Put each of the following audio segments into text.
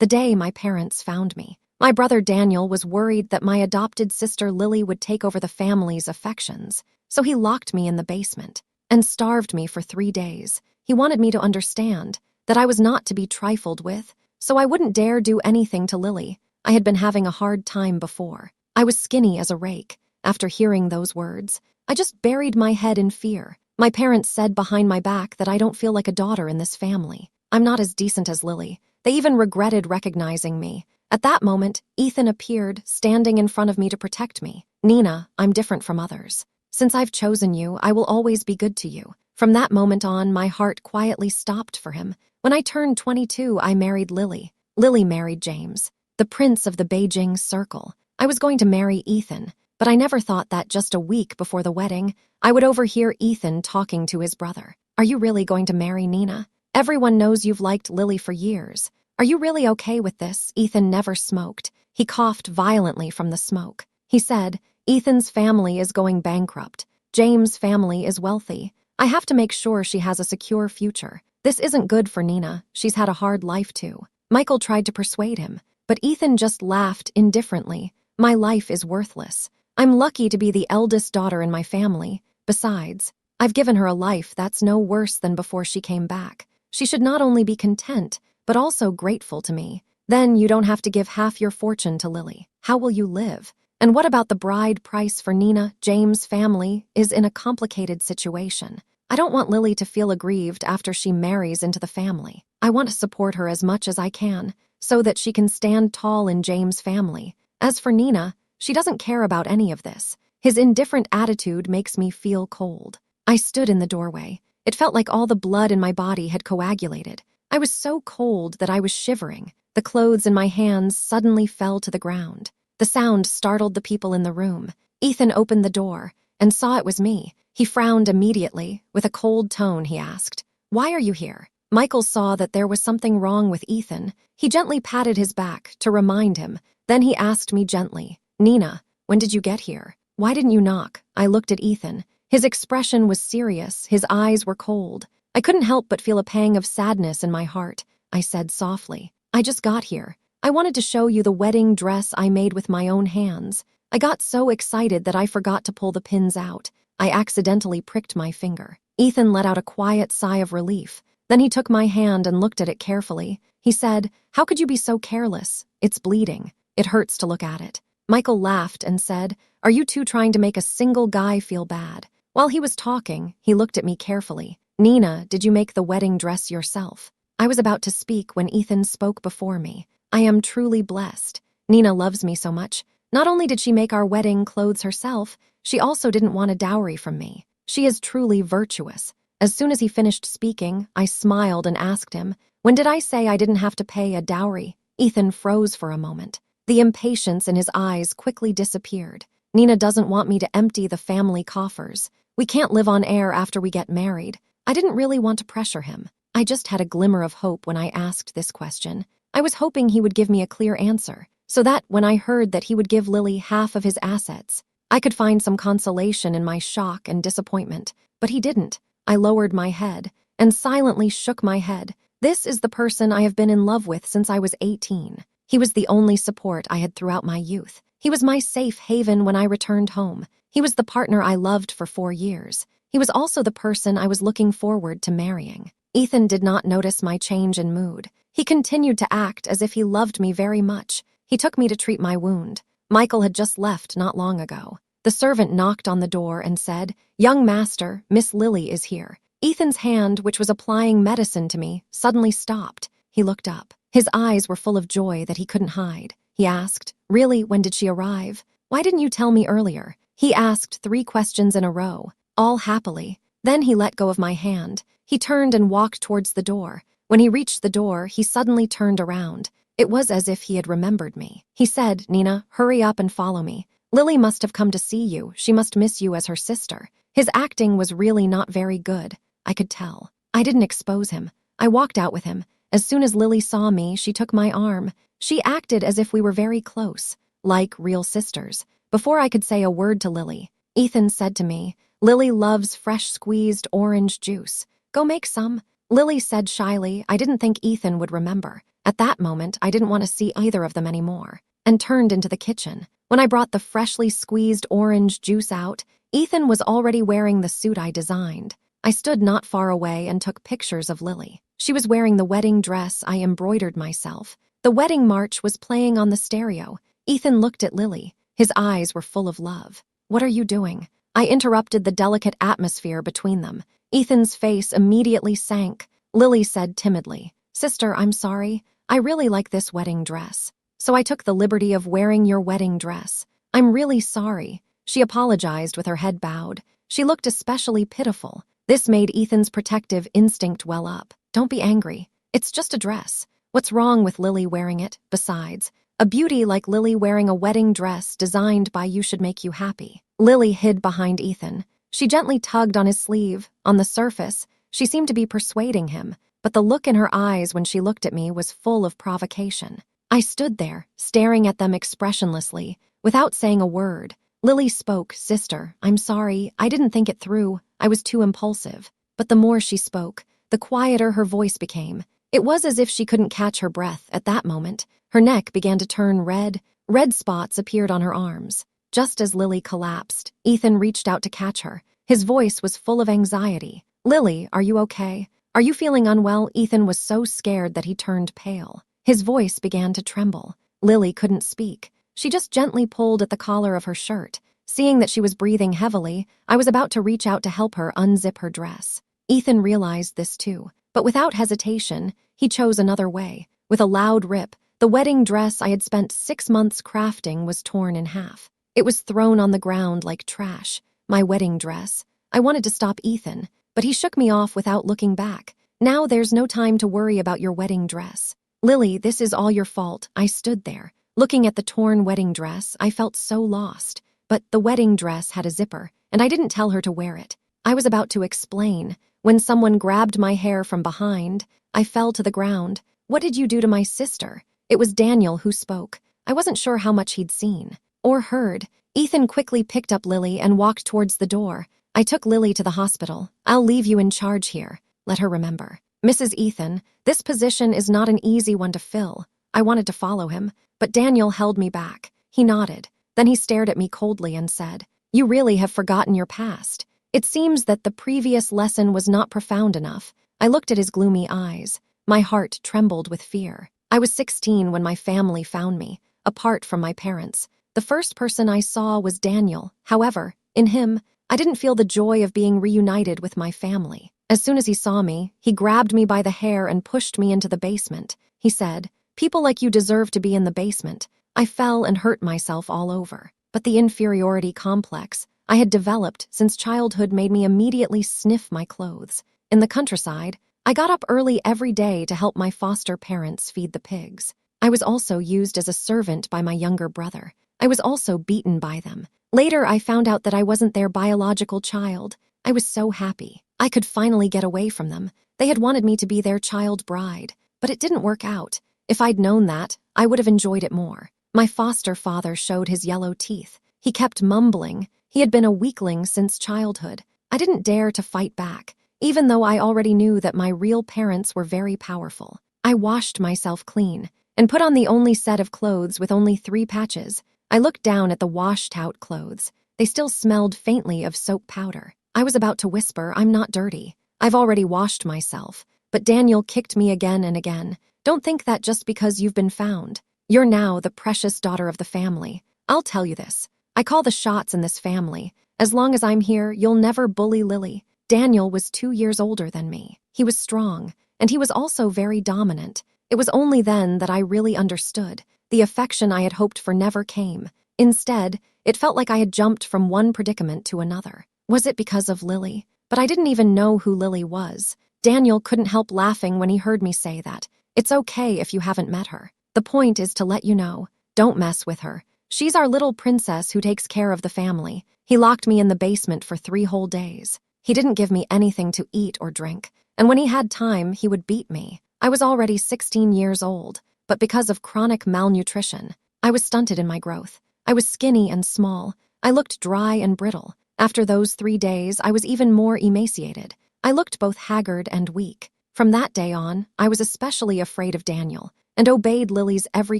the day my parents found me. My brother Daniel was worried that my adopted sister Lily would take over the family's affections, so he locked me in the basement and starved me for 3 days. He wanted me to understand that I was not to be trifled with, so I wouldn't dare do anything to Lily. I had been having a hard time before. I was skinny as a rake. After hearing those words, I just buried my head in fear. My parents said behind my back that I don't feel like a daughter in this family. I'm not as decent as Lily. They even regretted recognizing me. At that moment, Ethan appeared, standing in front of me to protect me. Nina, I'm different from others. Since I've chosen you, I will always be good to you. From that moment on, my heart quietly stopped for him. When I turned 22, I married Lily. Lily married James, the prince of the Beijing Circle. I was going to marry Ethan, but I never thought that just a week before the wedding, I would overhear Ethan talking to his brother. Are you really going to marry Nina? Everyone knows you've liked Lily for years. Are you really okay with this? Ethan never smoked. He coughed violently from the smoke. He said, Ethan's family is going bankrupt. James' family is wealthy. I have to make sure she has a secure future. This isn't good for Nina. She's had a hard life too. Michael tried to persuade him, but Ethan just laughed indifferently. My life is worthless. I'm lucky to be the eldest daughter in my family. Besides, I've given her a life that's no worse than before she came back. She should not only be content, but also grateful to me. Then you don't have to give half your fortune to Lily. How will you live? And what about the bride price for Nina? James' family is in a complicated situation. I don't want Lily to feel aggrieved after she marries into the family. I want to support her as much as I can, so that she can stand tall in James' family. As for Nina, she doesn't care about any of this. His indifferent attitude makes me feel cold. I stood in the doorway. It felt like all the blood in my body had coagulated. I was so cold that I was shivering. The clothes in my hands suddenly fell to the ground. The sound startled the people in the room. Ethan opened the door and saw it was me. He frowned immediately. With a cold tone, he asked, "Why are you here?" Michael saw that there was something wrong with Ethan. He gently patted his back to remind him. Then he asked me gently, "Nina, when did you get here? Why didn't you knock?" I looked at Ethan. His expression was serious. His eyes were cold. I couldn't help but feel a pang of sadness in my heart. I said softly, "I just got here. I wanted to show you the wedding dress I made with my own hands." I got so excited that I forgot to pull the pins out. I accidentally pricked my finger. Ethan let out a quiet sigh of relief. Then he took my hand and looked at it carefully. He said, "How could you be so careless? It's bleeding. It hurts to look at it." Michael laughed and said, "Are you two trying to make a single guy feel bad?" While he was talking, he looked at me carefully. "Nina, did you make the wedding dress yourself?" I was about to speak when Ethan spoke before me. "I am truly blessed. Nina loves me so much. Not only did she make our wedding clothes herself, she also didn't want a dowry from me. She is truly virtuous." As soon as he finished speaking, I smiled and asked him, "When did I say I didn't have to pay a dowry?" Ethan froze for a moment. The impatience in his eyes quickly disappeared. "Nina doesn't want me to empty the family coffers. We can't live on air after we get married." I didn't really want to pressure him. I just had a glimmer of hope when I asked this question. I was hoping he would give me a clear answer, so that when I heard that he would give Lily half of his assets, I could find some consolation in my shock and disappointment. But he didn't. I lowered my head and silently shook my head. This is the person I have been in love with since I was 18. He was the only support I had throughout my youth. He was my safe haven when I returned home. He was the partner I loved for 4 years. He was also the person I was looking forward to marrying. Ethan did not notice my change in mood. He continued to act as if he loved me very much. He took me to treat my wound. Michael had just left not long ago. The servant knocked on the door and said, "Young master, Miss Lily is here." Ethan's hand, which was applying medicine to me, suddenly stopped. He looked up. His eyes were full of joy that he couldn't hide. He asked, "Really, when did she arrive? Why didn't you tell me earlier?" He asked 3 questions in a row, all happily. Then he let go of my hand. He turned and walked towards the door. When he reached the door, he suddenly turned around. It was as if he had remembered me. He said, "Nina, hurry up and follow me. Lily must have come to see you. She must miss you as her sister." His acting was really not very good. I could tell. I didn't expose him. I walked out with him. As soon as Lily saw me, she took my arm. She acted as if we were very close, like real sisters. Before I could say a word to Lily, Ethan said to me, "Lily loves fresh squeezed orange juice. Go make some." Lily said shyly. I didn't think Ethan would remember. At that moment, I didn't want to see either of them anymore, and turned into the kitchen. When I brought the freshly squeezed orange juice out, Ethan was already wearing the suit I designed. I stood not far away and took pictures of Lily. She was wearing the wedding dress I embroidered myself. The wedding march was playing on the stereo. Ethan looked at Lily. His eyes were full of love. "What are you doing?" I interrupted the delicate atmosphere between them. Ethan's face immediately sank. Lily said timidly, "Sister, I'm sorry. I really like this wedding dress. So I took the liberty of wearing your wedding dress. I'm really sorry." She apologized with her head bowed. She looked especially pitiful. This made Ethan's protective instinct well up. "Don't be angry. It's just a dress. What's wrong with Lily wearing it? Besides, a beauty like Lily wearing a wedding dress designed by you should make you happy." Lily hid behind Ethan. She gently tugged on his sleeve. On the surface, she seemed to be persuading him, but the look in her eyes when she looked at me was full of provocation. I stood there, staring at them expressionlessly, without saying a word. Lily spoke, "Sister, I'm sorry. I didn't think it through. I was too impulsive." But the more she spoke, the quieter her voice became. It was as if she couldn't catch her breath at that moment. Her neck began to turn red. Red spots appeared on her arms. Just as Lily collapsed, Ethan reached out to catch her. His voice was full of anxiety. "Lily, are you okay? Are you feeling unwell?" Ethan was so scared that he turned pale. His voice began to tremble. Lily couldn't speak. She just gently pulled at the collar of her shirt. Seeing that she was breathing heavily, I was about to reach out to help her unzip her dress. Ethan realized this too, but without hesitation, he chose another way. With a loud rip, the wedding dress I had spent 6 months crafting was torn in half. It was thrown on the ground like trash. My wedding dress. I wanted to stop Ethan, but he shook me off without looking back. "Now there's no time to worry about your wedding dress. Lily, this is all your fault." I stood there. Looking at the torn wedding dress, I felt so lost. But the wedding dress had a zipper, and I didn't tell her to wear it. I was about to explain, when someone grabbed my hair from behind. I fell to the ground. "What did you do to my sister?" It was Daniel who spoke. I wasn't sure how much he'd seen or heard. Ethan quickly picked up Lily and walked towards the door. "I took Lily to the hospital. I'll leave you in charge here. Let her remember." "Mrs. Ethan, this position is not an easy one to fill." I wanted to follow him, but Daniel held me back. He nodded. Then he stared at me coldly and said, "You really have forgotten your past. It seems that the previous lesson was not profound enough." I looked at his gloomy eyes. My heart trembled with fear. I was 16 when my family found me, apart from my parents. The first person I saw was Daniel. However, in him, I didn't feel the joy of being reunited with my family. As soon as he saw me, he grabbed me by the hair and pushed me into the basement. He said, "People like you deserve to be in the basement." I fell and hurt myself all over. But the inferiority complex I had developed since childhood made me immediately sniff my clothes. In the countryside, I got up early every day to help my foster parents feed the pigs. I was also used as a servant by my younger brother. I was also beaten by them. Later, I found out that I wasn't their biological child. I was so happy. I could finally get away from them. They had wanted me to be their child bride, but it didn't work out. If I'd known that, I would have enjoyed it more. My foster father showed his yellow teeth. He kept mumbling. He had been a weakling since childhood. I didn't dare to fight back, even though I already knew that my real parents were very powerful. I washed myself clean and put on the only set of clothes with only 3 patches. I looked down at the washed-out clothes. They still smelled faintly of soap powder. I was about to whisper, "I'm not dirty. I've already washed myself." But Daniel kicked me again and again. "Don't think that just because you've been found. You're now the precious daughter of the family. I'll tell you this. I call the shots in this family. As long as I'm here, you'll never bully Lily." Daniel was 2 years older than me. He was strong, and he was also very dominant. It was only then that I really understood. The affection I had hoped for never came. Instead, it felt like I had jumped from one predicament to another. Was it because of Lily? But I didn't even know who Lily was. Daniel couldn't help laughing when he heard me say that. "It's okay if you haven't met her. The point is to let you know, don't mess with her. She's our little princess who takes care of the family." He locked me in the basement for 3 whole days. He didn't give me anything to eat or drink, and when he had time, he would beat me. I was already 16 years old, but because of chronic malnutrition, I was stunted in my growth. I was skinny and small. I looked dry and brittle. After those 3 days, I was even more emaciated. I looked both haggard and weak. From that day on, I was especially afraid of Daniel. and obeyed Lily's every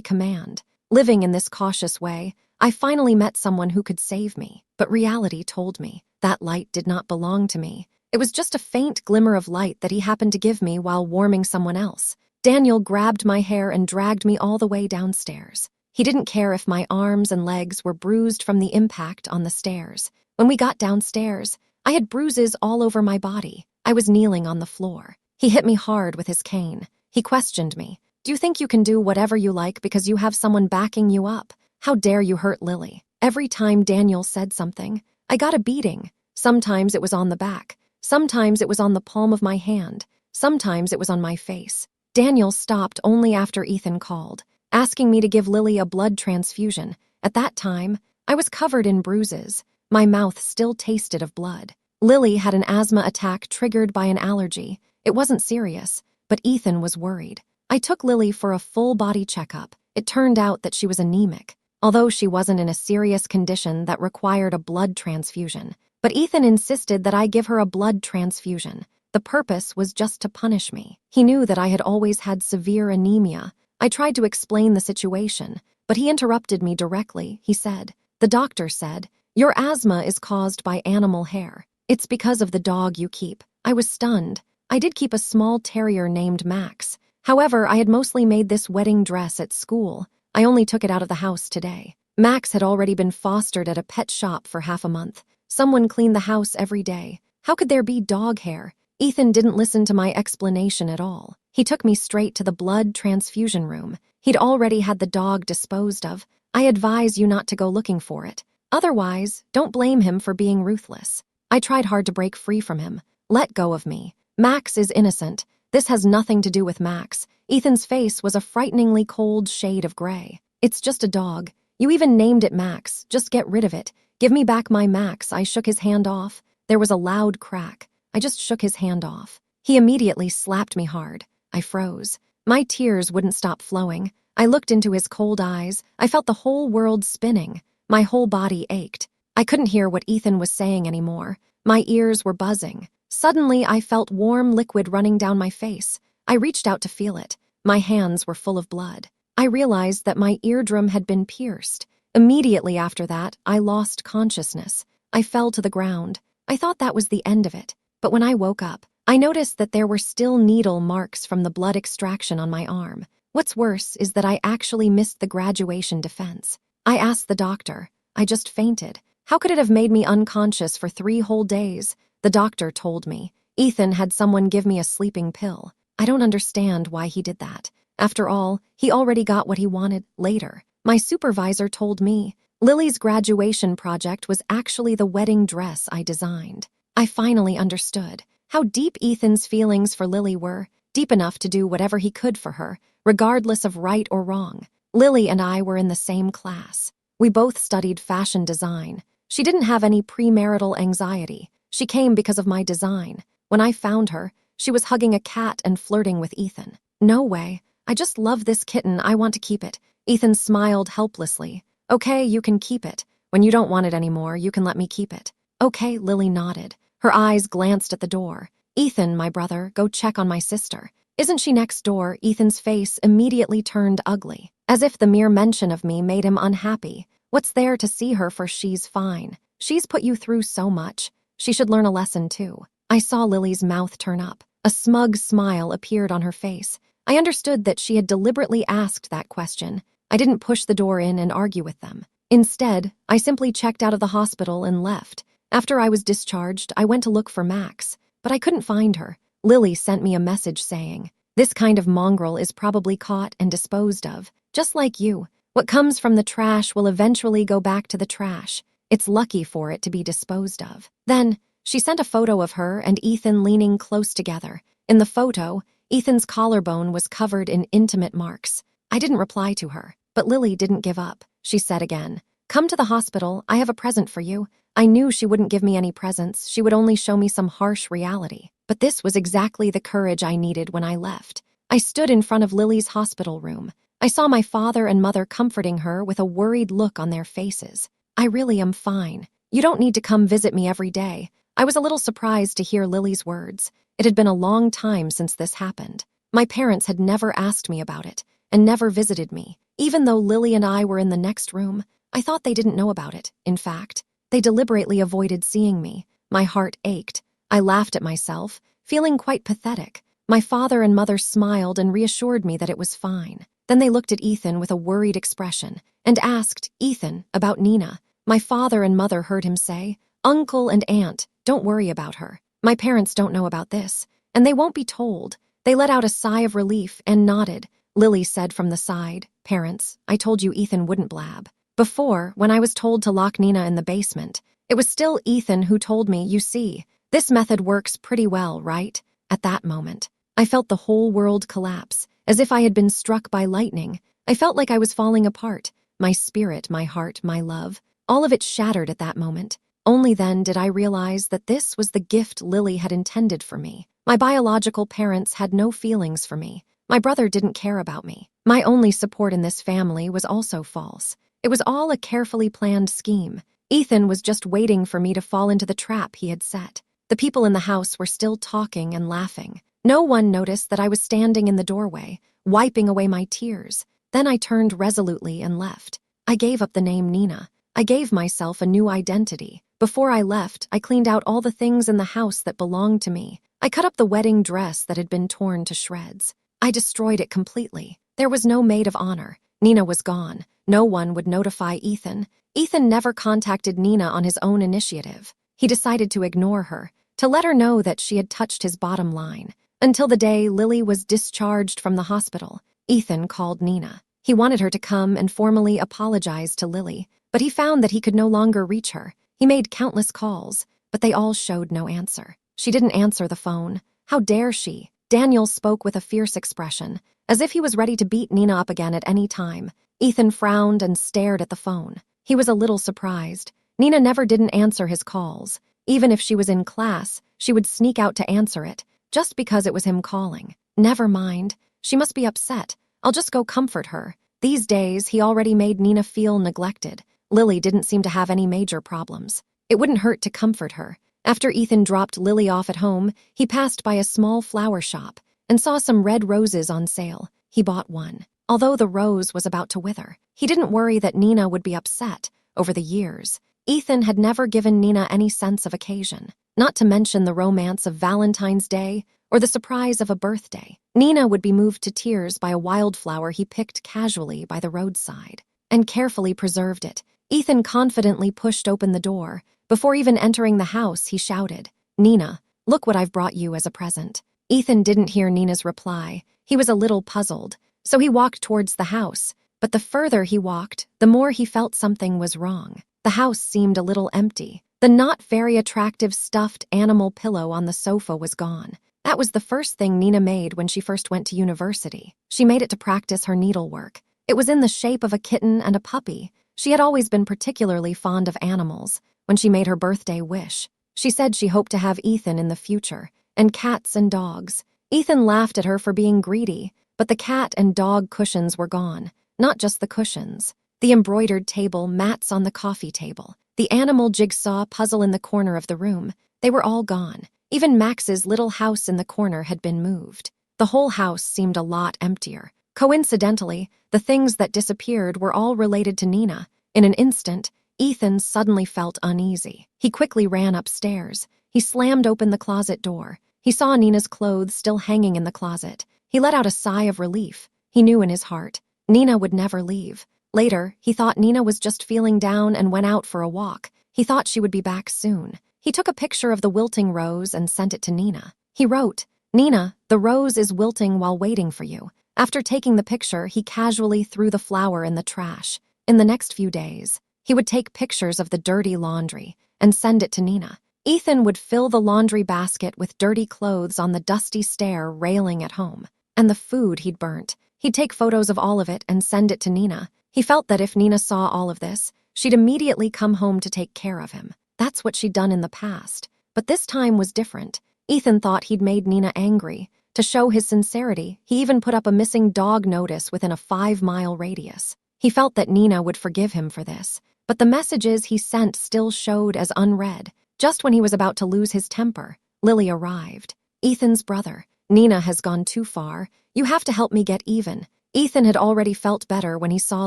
command. Living in this cautious way, I finally met someone who could save me. But reality told me that light did not belong to me. It was just a faint glimmer of light that he happened to give me while warming someone else. Daniel grabbed my hair and dragged me all the way downstairs. He didn't care if my arms and legs were bruised from the impact on the stairs. When we got downstairs, I had bruises all over my body. I was kneeling on the floor. He hit me hard with his cane. He questioned me. "Do you think you can do whatever you like because you have someone backing you up? How dare you hurt Lily?" Every time Daniel said something, I got a beating. Sometimes it was on the back. Sometimes it was on the palm of my hand. Sometimes it was on my face. Daniel stopped only after Ethan called, asking me to give Lily a blood transfusion. At that time, I was covered in bruises. My mouth still tasted of blood. Lily had an asthma attack triggered by an allergy. It wasn't serious, but Ethan was worried. I took Lily for a full-body checkup. It turned out that she was anemic, although she wasn't in a serious condition that required a blood transfusion. But Ethan insisted that I give her a blood transfusion. The purpose was just to punish me. He knew that I had always had severe anemia. I tried to explain the situation, but he interrupted me directly. He said, "The doctor said, your asthma is caused by animal hair. It's because of the dog you keep." I was stunned. I did keep a small terrier named Max. However, I had mostly made this wedding dress at school. I only took it out of the house today. Max had already been fostered at a pet shop for half a month. Someone cleaned the house every day. How could there be dog hair? Ethan didn't listen to my explanation at all. He took me straight to the blood transfusion room. He'd already had the dog disposed of. "I advise you not to go looking for it. Otherwise, don't blame him for being ruthless." I tried hard to break free from him. "Let go of me. Max is innocent. This has nothing to do with Max." Ethan's face was a frighteningly cold shade of gray. "It's just a dog. You even named it Max. Just get rid of it. Give me back my Max." I shook his hand off. There was a loud crack. I just shook his hand off. He immediately slapped me hard. I froze. My tears wouldn't stop flowing. I looked into his cold eyes. I felt the whole world spinning. My whole body ached. I couldn't hear what Ethan was saying anymore. My ears were buzzing. Suddenly, I felt warm liquid running down my face. I reached out to feel it. My hands were full of blood. I realized that my eardrum had been pierced. Immediately after that, I lost consciousness. I fell to the ground. I thought that was the end of it. But when I woke up, I noticed that there were still needle marks from the blood extraction on my arm. What's worse is that I actually missed the graduation defense. I asked the doctor. I just fainted. How could it have made me unconscious for 3 whole days? The doctor told me. Ethan had someone give me a sleeping pill. I don't understand why he did that. After all, he already got what he wanted later. My supervisor told me Lily's graduation project was actually the wedding dress I designed. I finally understood how deep Ethan's feelings for Lily were, deep enough to do whatever he could for her, regardless of right or wrong. Lily and I were in the same class. We both studied fashion design. She didn't have any premarital anxiety. She came because of my design. When I found her, she was hugging a cat and flirting with Ethan. "No way. I just love this kitten. I want to keep it." Ethan smiled helplessly. "Okay, you can keep it. When you don't want it anymore, you can let me keep it." "Okay," Lily nodded. Her eyes glanced at the door. "Ethan, my brother, go check on my sister. Isn't she next door?" Ethan's face immediately turned ugly, as if the mere mention of me made him unhappy. "What's there to see her for? She's fine. She's put you through so much. She should learn a lesson too." I saw Lily's mouth turn up. A smug smile appeared on her face. I understood that she had deliberately asked that question. I didn't push the door in and argue with them. Instead, I simply checked out of the hospital and left. After I was discharged, I went to look for Max, but I couldn't find her. Lily sent me a message saying, "This kind of mongrel is probably caught and disposed of, just like you. What comes from the trash will eventually go back to the trash. It's lucky for it to be disposed of." Then, she sent a photo of her and Ethan leaning close together. In the photo, Ethan's collarbone was covered in intimate marks. I didn't reply to her, but Lily didn't give up. She said again, "Come to the hospital, I have a present for you." I knew she wouldn't give me any presents, she would only show me some harsh reality. But this was exactly the courage I needed when I left. I stood in front of Lily's hospital room. I saw my father and mother comforting her with a worried look on their faces. "I really am fine. You don't need to come visit me every day." I was a little surprised to hear Lily's words. It had been a long time since this happened. My parents had never asked me about it, and never visited me. Even though Lily and I were in the next room, I thought they didn't know about it. In fact, they deliberately avoided seeing me. My heart ached. I laughed at myself, feeling quite pathetic. My father and mother smiled and reassured me that it was fine. Then they looked at Ethan with a worried expression and asked Ethan about Nina. My father and mother heard him say, "Uncle and Aunt, don't worry about her. My parents don't know about this, and they won't be told." They let out a sigh of relief and nodded. Lily said from the side, "Parents, I told you Ethan wouldn't blab." Before, when I was told to lock Nina in the basement, it was still Ethan who told me, "You see, this method works pretty well, right?" At that moment, I felt the whole world collapse, as if I had been struck by lightning. I felt like I was falling apart. My spirit, my heart, my love, all of it shattered at that moment. Only then did I realize that this was the gift Lily had intended for me. My biological parents had no feelings for me. My brother didn't care about me. My only support in this family was also false. It was all a carefully planned scheme. Ethan was just waiting for me to fall into the trap he had set. The people in the house were still talking and laughing. No one noticed that I was standing in the doorway, wiping away my tears. Then I turned resolutely and left. I gave up the name Nina. I gave myself a new identity. Before I left, I cleaned out all the things in the house that belonged to me. I cut up the wedding dress that had been torn to shreds. I destroyed it completely. There was no maid of honor. Nina was gone. No one would notify Ethan. Ethan never contacted Nina on his own initiative. He decided to ignore her, to let her know that she had touched his bottom line. Until the day Lily was discharged from the hospital, Ethan called Nina. He wanted her to come and formally apologize to Lily, but he found that he could no longer reach her. He made countless calls, but they all showed no answer. She didn't answer the phone. How dare she? Daniel spoke with a fierce expression, as if he was ready to beat Nina up again at any time. Ethan frowned and stared at the phone. He was a little surprised. Nina never didn't answer his calls. Even if she was in class, she would sneak out to answer it, just because it was him calling. Never mind. She must be upset. I'll just go comfort her. These days, he already made Nina feel neglected. Lily didn't seem to have any major problems. It wouldn't hurt to comfort her. After Ethan dropped Lily off at home, he passed by a small flower shop and saw some red roses on sale. He bought one. Although the rose was about to wither, he didn't worry that Nina would be upset. Over the years, Ethan had never given Nina any sense of occasion, not to mention the romance of Valentine's Day or the surprise of a birthday. Nina would be moved to tears by a wildflower he picked casually by the roadside and carefully preserved it. Ethan confidently pushed open the door. Before even entering the house, he shouted, "Nina, look what I've brought you as a present." Ethan didn't hear Nina's reply. He was a little puzzled, so he walked towards the house. But the further he walked, the more he felt something was wrong. The house seemed a little empty. The not very attractive stuffed animal pillow on the sofa was gone. That was the first thing Nina made when she first went to university. She made it to practice her needlework. It was in the shape of a kitten and a puppy. She had always been particularly fond of animals. When she made her birthday wish, she said she hoped to have Ethan in the future, and cats and dogs. Ethan laughed at her for being greedy, but the cat and dog cushions were gone. Not just the cushions. The embroidered table, mats on the coffee table, the animal jigsaw puzzle in the corner of the room, they were all gone. Even Max's little house in the corner had been moved. The whole house seemed a lot emptier. Coincidentally, the things that disappeared were all related to Nina. In an instant, Ethan suddenly felt uneasy. He quickly ran upstairs. He slammed open the closet door. He saw Nina's clothes still hanging in the closet. He let out a sigh of relief. He knew in his heart, Nina would never leave. Later, he thought Nina was just feeling down and went out for a walk. He thought she would be back soon. He took a picture of the wilting rose and sent it to Nina. He wrote, "Nina, the rose is wilting while waiting for you." After taking the picture, he casually threw the flower in the trash. In the next few days, he would take pictures of the dirty laundry and send it to Nina. Ethan would fill the laundry basket with dirty clothes on the dusty stair railing at home. And the food he'd burnt. He'd take photos of all of it and send it to Nina. He felt that if Nina saw all of this, she'd immediately come home to take care of him. That's what she'd done in the past. But this time was different. Ethan thought he'd made Nina angry. To show his sincerity, he even put up a missing dog notice within a 5-mile radius. He felt that Nina would forgive him for this. But the messages he sent still showed as unread. Just when he was about to lose his temper, Lily arrived. "Ethan's brother. Nina has gone too far. You have to help me get even." Ethan had already felt better when he saw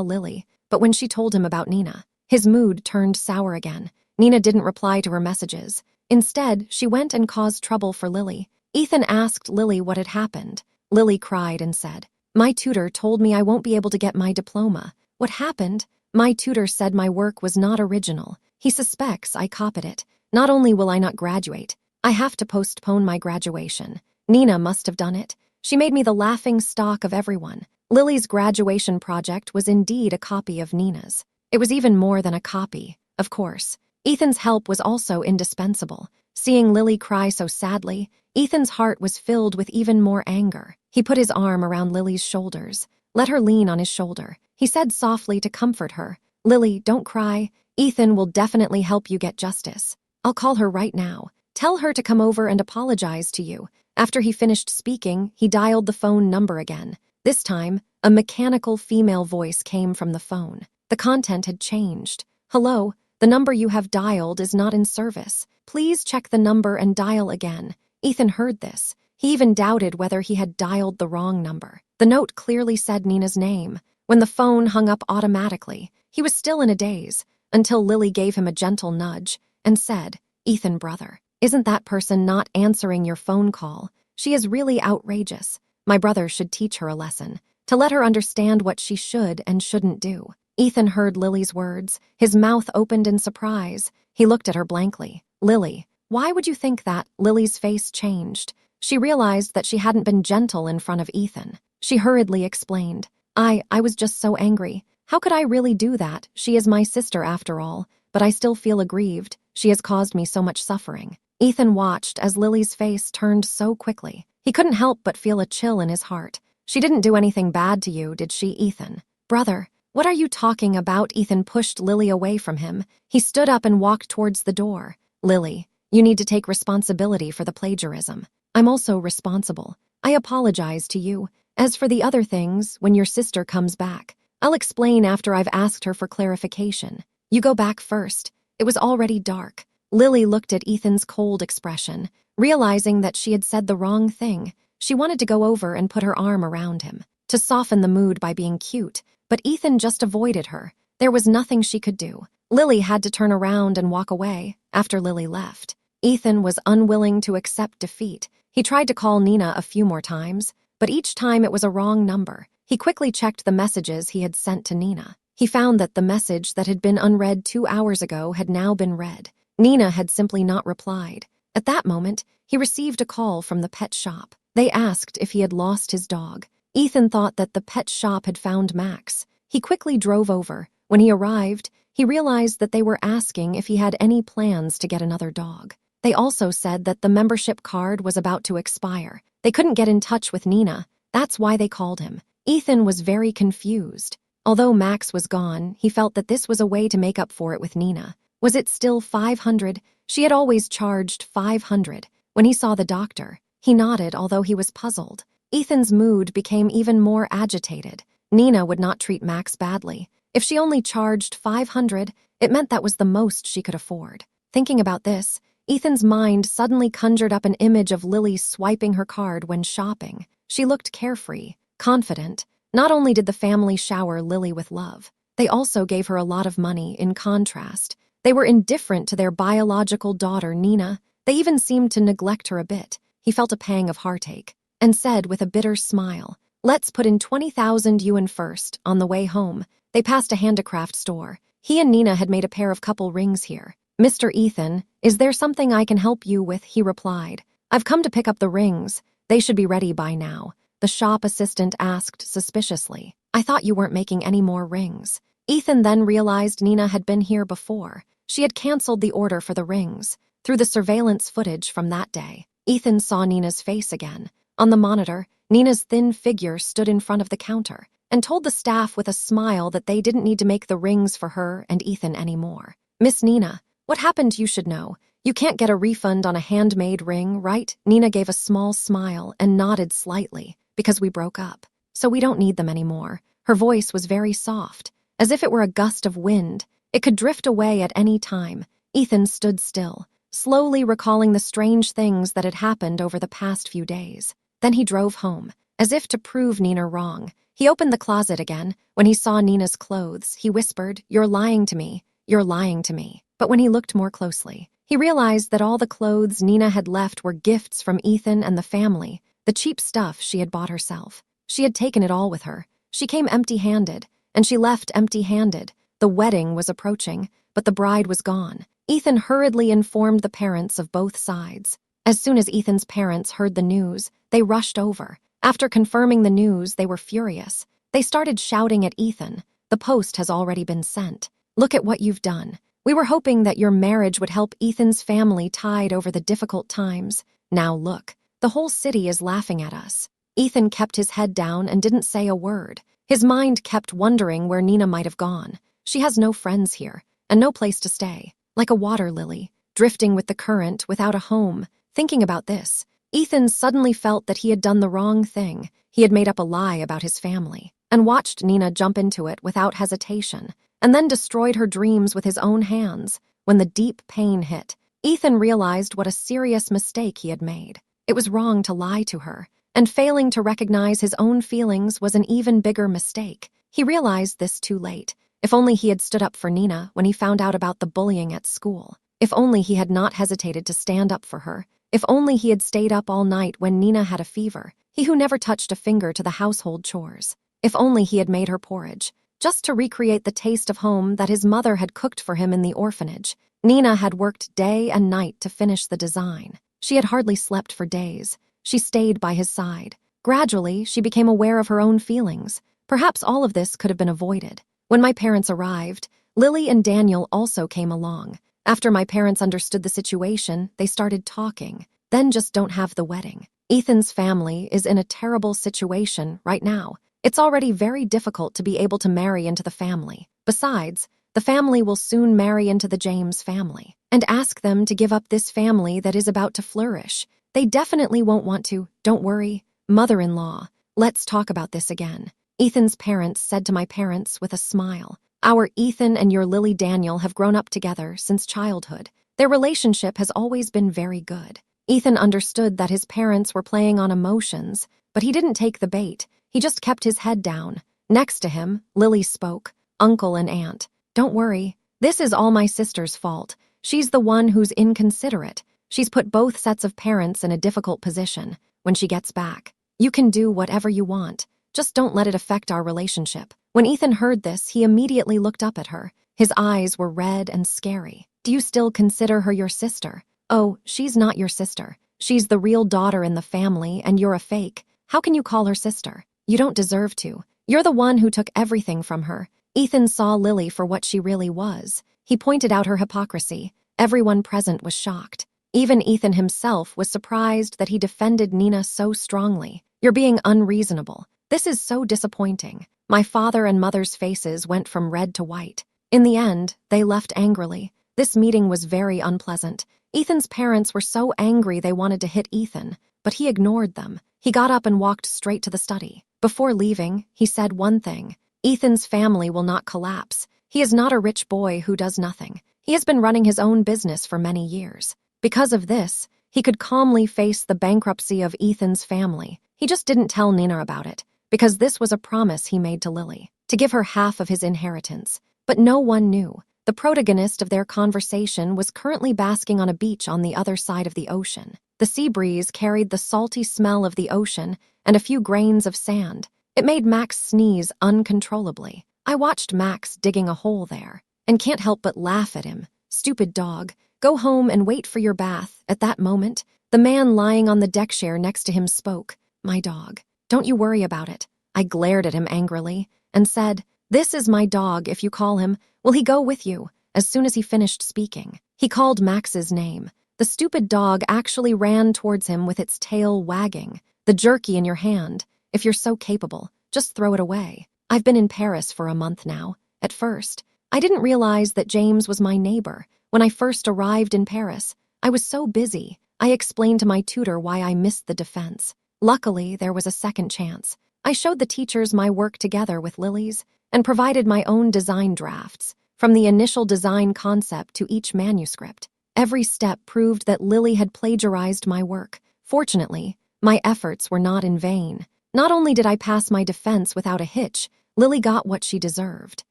Lily, but when she told him about Nina, his mood turned sour again. Nina didn't reply to her messages. Instead, she went and caused trouble for Lily. Ethan asked Lily what had happened. Lily cried and said, "My tutor told me I won't be able to get my diploma. What happened? My tutor said my work was not original. He suspects I copied it. Not only will I not graduate, I have to postpone my graduation. Nina must have done it. She made me the laughing stock of everyone." Lily's graduation project was indeed a copy of Nina's. It was even more than a copy, of course. Ethan's help was also indispensable. Seeing Lily cry so sadly, Ethan's heart was filled with even more anger. He put his arm around Lily's shoulders, let her lean on his shoulder. He said softly to comfort her, "Lily, don't cry. Ethan will definitely help you get justice. I'll call her right now. Tell her to come over and apologize to you." After he finished speaking, he dialed the phone number again. This time, a mechanical female voice came from the phone. The content had changed. "Hello, the number you have dialed is not in service. Please check the number and dial again." Ethan heard this. He even doubted whether he had dialed the wrong number. The note clearly said Nina's name. When the phone hung up automatically, he was still in a daze, until Lily gave him a gentle nudge and said, "Ethan, brother, isn't that person not answering your phone call? She is really outrageous. My brother should teach her a lesson, to let her understand what she should and shouldn't do." Ethan heard Lily's words. His mouth opened in surprise. He looked at her blankly. "Lily, why would you think that?" Lily's face changed. She realized that she hadn't been gentle in front of Ethan. She hurriedly explained, I was just so angry. How could I really do that? She is my sister after all, but I still feel aggrieved. She has caused me so much suffering." Ethan watched as Lily's face turned so quickly. He couldn't help but feel a chill in his heart. "She didn't do anything bad to you, did she, Ethan?" "Brother, what are you talking about?" Ethan pushed Lily away from him. He stood up and walked towards the door. "Lily, you need to take responsibility for the plagiarism. I'm also responsible. I apologize to you. As for the other things, when your sister comes back, I'll explain after I've asked her for clarification. You go back first." It was already dark. Lily looked at Ethan's cold expression. Realizing that she had said the wrong thing, she wanted to go over and put her arm around him, to soften the mood by being cute, but Ethan just avoided her. There was nothing she could do. Lily had to turn around and walk away after Lily left. Ethan was unwilling to accept defeat. He tried to call Nina a few more times, but each time it was a wrong number. He quickly checked the messages he had sent to Nina. He found that the message that had been unread 2 hours ago had now been read. Nina had simply not replied. At that moment, he received a call from the pet shop. They asked if he had lost his dog. Ethan thought that the pet shop had found Max. He quickly drove over. When he arrived, he realized that they were asking if he had any plans to get another dog. They also said that the membership card was about to expire. They couldn't get in touch with Nina. That's why they called him. Ethan was very confused. Although Max was gone, he felt that this was a way to make up for it with Nina. Was it still 500? She had always charged 500. When he saw the doctor, he nodded, although he was puzzled. Ethan's mood became even more agitated. Nina would not treat Max badly. If she only charged 500, it meant that was the most she could afford. Thinking about this, Ethan's mind suddenly conjured up an image of Lily swiping her card when shopping. She looked carefree, confident. Not only did the family shower Lily with love, they also gave her a lot of money. In contrast, they were indifferent to their biological daughter, Nina. They even seemed to neglect her a bit. He felt a pang of heartache and said with a bitter smile, "Let's put in 20,000 yuan first." On the way home, they passed a handicraft store. He and Nina had made a pair of couple rings here. "Mr. Ethan, is there something I can help you with?" he replied. "I've come to pick up the rings. They should be ready by now." The shop assistant asked suspiciously, "I thought you weren't making any more rings." Ethan then realized Nina had been here before. She had canceled the order for the rings. Through the surveillance footage from that day, Ethan saw Nina's face again. On the monitor, Nina's thin figure stood in front of the counter and told the staff with a smile that they didn't need to make the rings for her and Ethan anymore. "Miss Nina, what happened? You should know. You can't get a refund on a handmade ring, right?" Nina gave a small smile and nodded slightly. "Because we broke up. So we don't need them anymore." Her voice was very soft, as if it were a gust of wind. It could drift away at any time. Ethan stood still, slowly recalling the strange things that had happened over the past few days. Then he drove home. As if to prove Nina wrong, He opened the closet again. When he saw Nina's clothes, he whispered, "You're lying to me. You're lying to me." But when he looked more closely, he realized that all the clothes Nina had left were gifts from Ethan and the family, the cheap stuff she had bought herself. She had taken it all with her. She came empty-handed, and she left empty-handed. The wedding was approaching, but the bride was gone. Ethan hurriedly informed the parents of both sides. As soon as Ethan's parents heard the news, they rushed over. After confirming the news, they were furious. They started shouting at Ethan, "The post has already been sent. Look at what you've done. We were hoping that your marriage would help Ethan's family tide over the difficult times. Now look, the whole city is laughing at us." Ethan kept his head down and didn't say a word. His mind kept wondering where Nina might have gone. She has no friends here, and no place to stay. Like a water lily, drifting with the current without a home. Thinking about this, Ethan suddenly felt that he had done the wrong thing. He had made up a lie about his family, and watched Nina jump into it without hesitation, and then destroyed her dreams with his own hands. When the deep pain hit, Ethan realized what a serious mistake he had made. It was wrong to lie to her, and failing to recognize his own feelings was an even bigger mistake. He realized this too late. If only he had stood up for Nina when he found out about the bullying at school. If only he had not hesitated to stand up for her. If only he had stayed up all night when Nina had a fever, he who never touched a finger to the household chores. If only he had made her porridge, just to recreate the taste of home that his mother had cooked for him in the orphanage. Nina had worked day and night to finish the design. She had hardly slept for days. She stayed by his side. Gradually, she became aware of her own feelings. Perhaps all of this could have been avoided. When my parents arrived, Lily and Daniel also came along. After my parents understood the situation, they started talking. Then just don't have the wedding. Ethan's family is in a terrible situation right now. It's already very difficult to be able to marry into the family. Besides, the family will soon marry into the James family and ask them to give up this family that is about to flourish. They definitely won't want to. Don't worry, mother-in-law. Let's talk about this again. Ethan's parents said to my parents with a smile. Our Ethan and your Lily Daniel have grown up together since childhood. Their relationship has always been very good. Ethan understood that his parents were playing on emotions, but he didn't take the bait. He just kept his head down. Next to him, Lily spoke. Uncle and aunt, don't worry. This is all my sister's fault. She's the one who's inconsiderate. She's put both sets of parents in a difficult position. When she gets back, you can do whatever you want. Just don't let it affect our relationship. When Ethan heard this, he immediately looked up at her. His eyes were red and scary. Do you still consider her your sister? Oh, she's not your sister. She's the real daughter in the family, and you're a fake. How can you call her sister? You don't deserve to. You're the one who took everything from her. Ethan saw Lily for what she really was. He pointed out her hypocrisy. Everyone present was shocked. Even Ethan himself was surprised that he defended Nina so strongly. You're being unreasonable. This is so disappointing. My father and mother's faces went from red to white. In the end, they left angrily. This meeting was very unpleasant. Ethan's parents were so angry they wanted to hit Ethan, but he ignored them. He got up and walked straight to the study. Before leaving, he said one thing. Ethan's family will not collapse. He is not a rich boy who does nothing. He has been running his own business for many years. Because of this, he could calmly face the bankruptcy of Ethan's family. He just didn't tell Nina about it, because this was a promise he made to Lily, to give her half of his inheritance. But no one knew. The protagonist of their conversation was currently basking on a beach on the other side of the ocean. The sea breeze carried the salty smell of the ocean and a few grains of sand. It made Max sneeze uncontrollably. I watched Max digging a hole there, and can't help but laugh at him. Stupid dog. Go home and wait for your bath. At that moment, the man lying on the deck chair next to him spoke. My dog. Don't you worry about it. I glared at him angrily and said, this is my dog if you call him. Will he go with you? As soon as he finished speaking, he called Max's name. The stupid dog actually ran towards him with its tail wagging. The jerky in your hand. If you're so capable, just throw it away. I've been in Paris for a month now. At first, I didn't realize that James was my neighbor. When I first arrived in Paris, I was so busy. I explained to my tutor why I missed the defense. Luckily, there was a second chance. I showed the teachers my work together with Lily's and provided my own design drafts, from the initial design concept to each manuscript. Every step proved that Lily had plagiarized my work. Fortunately, my efforts were not in vain. Not only did I pass my defense without a hitch, Lily got what she deserved.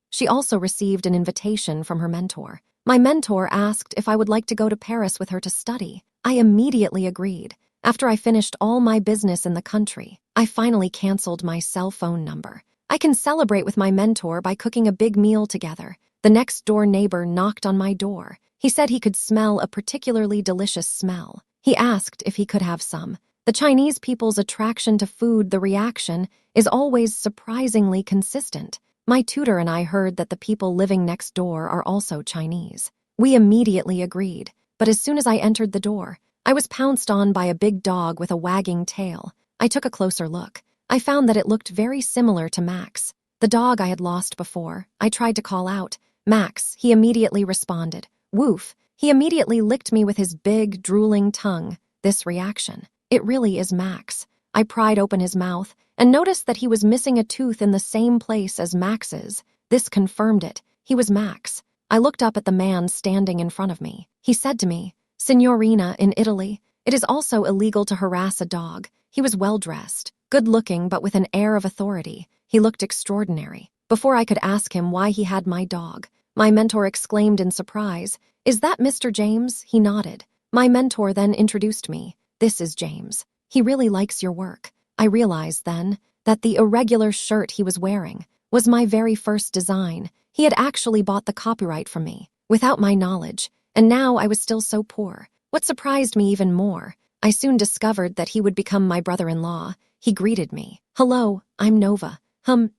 She also received an invitation from her mentor. My mentor asked if I would like to go to Paris with her to study. I immediately agreed. After I finished all my business in the country, I finally canceled my cell phone number. I can celebrate with my mentor by cooking a big meal together. The next-door neighbor knocked on my door. He said he could smell a particularly delicious smell. He asked if he could have some. The Chinese people's attraction to food, the reaction, is always surprisingly consistent. My tutor and I heard that the people living next door are also Chinese. We immediately agreed, but as soon as I entered the door, I was pounced on by a big dog with a wagging tail. I took a closer look. I found that it looked very similar to Max, the dog I had lost before. I tried to call out, "Max." He immediately responded, "Woof." He immediately licked me with his big, drooling tongue. This reaction. It really is Max. I pried open his mouth and noticed that he was missing a tooth in the same place as Max's. This confirmed it. He was Max. I looked up at the man standing in front of me. He said to me, "Signorina, in Italy, it is also illegal to harass a dog." He was well-dressed, good-looking, but with an air of authority. He looked extraordinary. Before I could ask him why he had my dog, my mentor exclaimed in surprise, "Is that Mr. James?" He nodded. My mentor then introduced me. "This is James. He really likes your work." I realized then that the irregular shirt he was wearing was my very first design. He had actually bought the copyright from me, without my knowledge, and now I was still so poor. What surprised me even more, I soon discovered that he would become my brother-in-law. He greeted me. "Hello, I'm Nova."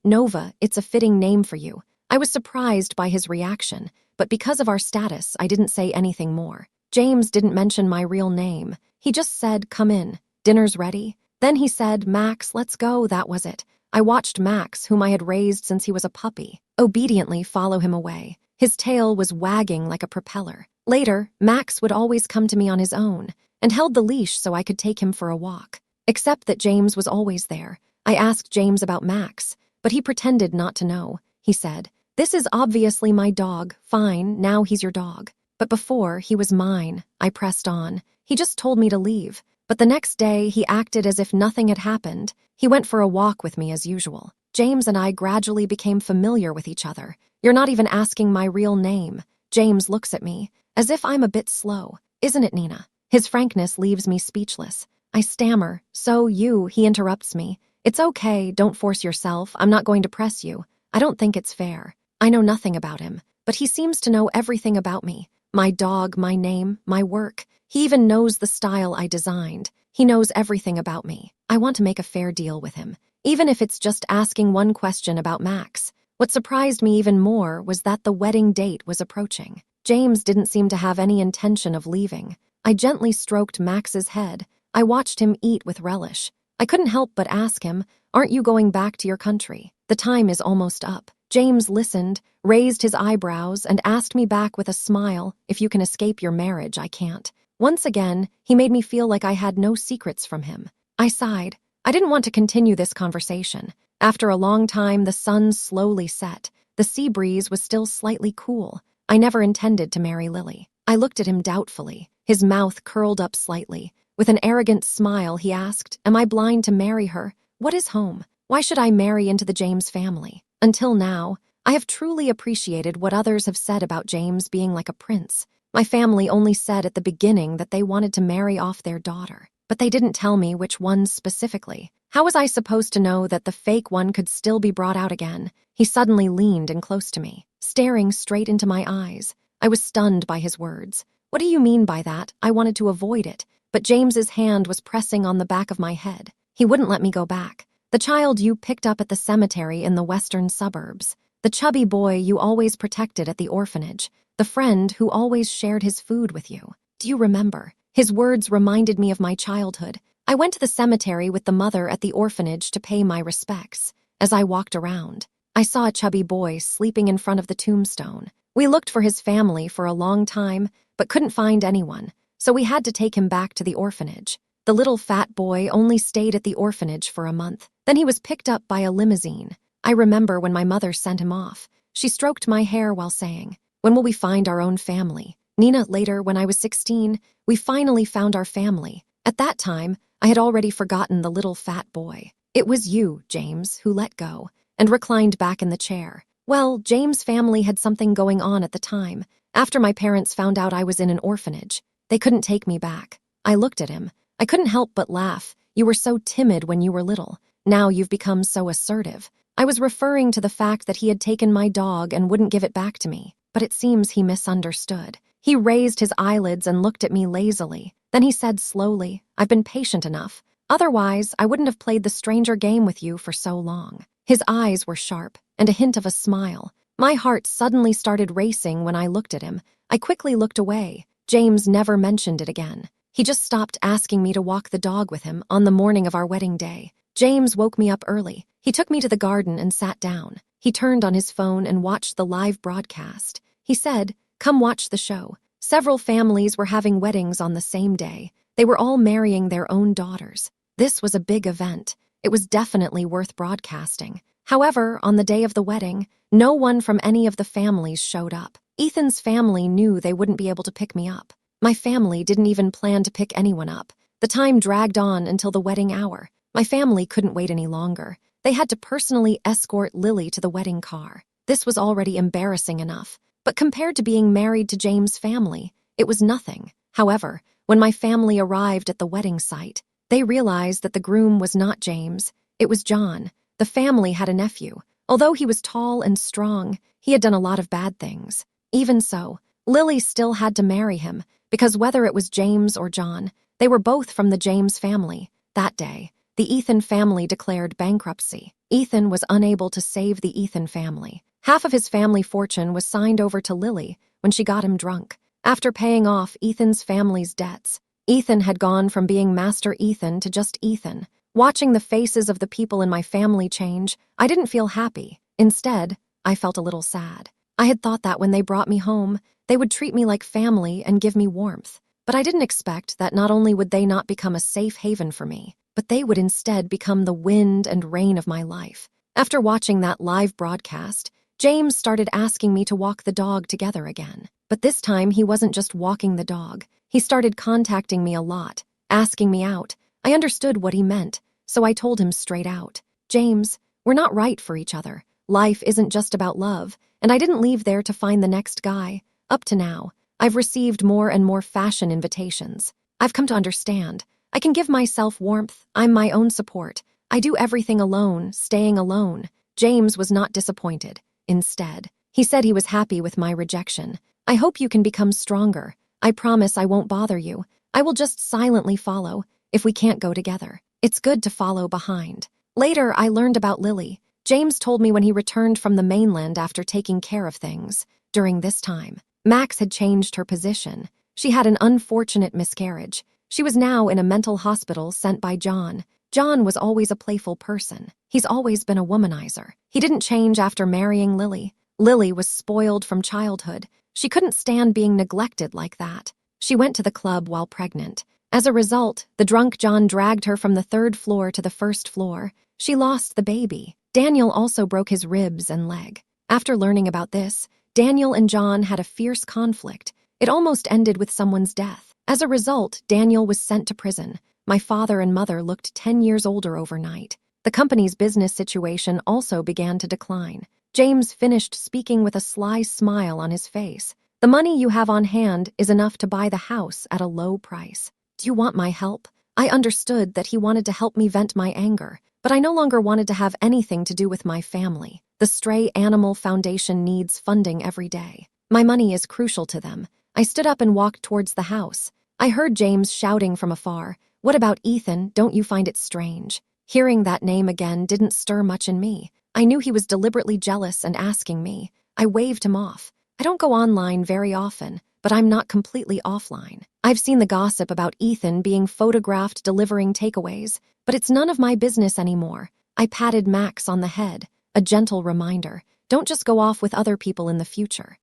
Nova, it's a fitting name for you." I was surprised by his reaction, but because of our status, I didn't say anything more. James didn't mention my real name. He just said, "Come in. Dinner's ready." Then he said, "Max, let's go." That was it. I watched Max, whom I had raised since he was a puppy, obediently follow him away. His tail was wagging like a propeller. Later, Max would always come to me on his own and held the leash so I could take him for a walk. Except that James was always there. I asked James about Max, but he pretended not to know. He said, "This is obviously my dog. Fine, now he's your dog. But before, he was mine." I pressed on. He just told me to leave. But the next day, he acted as if nothing had happened. He went for a walk with me as usual. James and I gradually became familiar with each other. "You're not even asking my real name." James looks at me, as if I'm a bit slow. "Isn't it, Nina?" His frankness leaves me speechless. I stammer, He interrupts me. "It's okay, don't force yourself. I'm not going to press you. I don't think it's fair." I know nothing about him, but he seems to know everything about me. My dog, my name, my work. He even knows the style I designed. He knows everything about me. I want to make a fair deal with him, even if it's just asking one question about Max. What surprised me even more was that the wedding date was approaching. James didn't seem to have any intention of leaving. I gently stroked Max's head. I watched him eat with relish. I couldn't help but ask him, "Aren't you going back to your country? The time is almost up." James listened, raised his eyebrows, and asked me back with a smile, "If you can escape your marriage, I can't." Once again, he made me feel like I had no secrets from him. I sighed. I didn't want to continue this conversation. After a long time, the sun slowly set. The sea breeze was still slightly cool. I never intended to marry Lily. I looked at him doubtfully. His mouth curled up slightly. With an arrogant smile, he asked, "Am I blind to marry her? What is home? Why should I marry into the James family?" Until now, I have truly appreciated what others have said about James being like a prince. My family only said at the beginning that they wanted to marry off their daughter, but they didn't tell me which ones specifically. How was I supposed to know that the fake one could still be brought out again? He suddenly leaned in close to me, staring straight into my eyes. I was stunned by his words. "What do you mean by that?" I wanted to avoid it, but James's hand was pressing on the back of my head. He wouldn't let me go back. "The child you picked up at the cemetery in the western suburbs. The chubby boy you always protected at the orphanage. The friend who always shared his food with you. Do you remember?" His words reminded me of my childhood. I went to the cemetery with the mother at the orphanage to pay my respects. As I walked around, I saw a chubby boy sleeping in front of the tombstone. We looked for his family for a long time, but couldn't find anyone, so we had to take him back to the orphanage. The little fat boy only stayed at the orphanage for a month. Then he was picked up by a limousine. I remember when my mother sent him off. She stroked my hair while saying, "When will we find our own family?" Nina, later, when I was 16, we finally found our family. At that time, I had already forgotten the little fat boy. It was you, James, who let go, and reclined back in the chair. Well, James' family had something going on at the time. After my parents found out I was in an orphanage, they couldn't take me back. I looked at him. I couldn't help but laugh. You were so timid when you were little. Now you've become so assertive. I was referring to the fact that he had taken my dog and wouldn't give it back to me, but it seems he misunderstood. He raised his eyelids and looked at me lazily. Then he said slowly, "I've been patient enough. Otherwise, I wouldn't have played the stranger game with you for so long." His eyes were sharp, and a hint of a smile. My heart suddenly started racing when I looked at him. I quickly looked away. James never mentioned it again. He just stopped asking me to walk the dog with him on the morning of our wedding day. James woke me up early. He took me to the garden and sat down. He turned on his phone and watched the live broadcast. He said, "Come watch the show." Several families were having weddings on the same day. They were all marrying their own daughters. This was a big event. It was definitely worth broadcasting. However, on the day of the wedding, no one from any of the families showed up. Ethan's family knew they wouldn't be able to pick me up. My family didn't even plan to pick anyone up. The time dragged on until the wedding hour. My family couldn't wait any longer. They had to personally escort Lily to the wedding car. This was already embarrassing enough, but compared to being married to James' family, it was nothing. However, when my family arrived at the wedding site, they realized that the groom was not James. It was John. The family had a nephew. Although he was tall and strong, he had done a lot of bad things. Even so, Lily still had to marry him, because whether it was James or John, they were both from the James family. That day, the Ethan family declared bankruptcy. Ethan was unable to save the Ethan family. Half of his family fortune was signed over to Lily when she got him drunk. After paying off Ethan's family's debts, Ethan had gone from being Master Ethan to just Ethan. Watching the faces of the people in my family change, I didn't feel happy. Instead, I felt a little sad. I had thought that when they brought me home, they would treat me like family and give me warmth. But I didn't expect that not only would they not become a safe haven for me, but they would instead become the wind and rain of my life. After watching that live broadcast, James started asking me to walk the dog together again. But this time, he wasn't just walking the dog. He started contacting me a lot, asking me out. I understood what he meant, so I told him straight out, "James, we're not right for each other. Life isn't just about love," and I didn't leave there to find the next guy. Up to now, I've received more and more fashion invitations. I've come to understand. I can give myself warmth. I'm my own support. I do everything alone, staying alone. James was not disappointed. Instead, he said he was happy with my rejection. "I hope you can become stronger. I promise I won't bother you. I will just silently follow if we can't go together. It's good to follow behind." Later, I learned about Lily. James told me when he returned from the mainland after taking care of things. During this time, Max had changed her position. She had an unfortunate miscarriage. She was now in a mental hospital sent by John. John was always a playful person. He's always been a womanizer. He didn't change after marrying Lily. Lily was spoiled from childhood. She couldn't stand being neglected like that. She went to the club while pregnant. As a result, the drunk John dragged her from the 3rd floor to the 1st floor. She lost the baby. Daniel also broke his ribs and leg. After learning about this, Daniel and John had a fierce conflict. It almost ended with someone's death. As a result, Daniel was sent to prison. My father and mother looked 10 years older overnight. The company's business situation also began to decline. James finished speaking with a sly smile on his face. "The money you have on hand is enough to buy the house at a low price. Do you want my help?" I understood that he wanted to help me vent my anger, but I no longer wanted to have anything to do with my family. The Stray Animal Foundation needs funding every day. My money is crucial to them. I stood up and walked towards the house. I heard James shouting from afar, "What about Ethan? Don't you find it strange?" Hearing that name again didn't stir much in me. I knew he was deliberately jealous and asking me. I waved him off. I don't go online very often, but I'm not completely offline. I've seen the gossip about Ethan being photographed delivering takeaways, but it's none of my business anymore. I patted Max on the head, a gentle reminder. Don't just go off with other people in the future.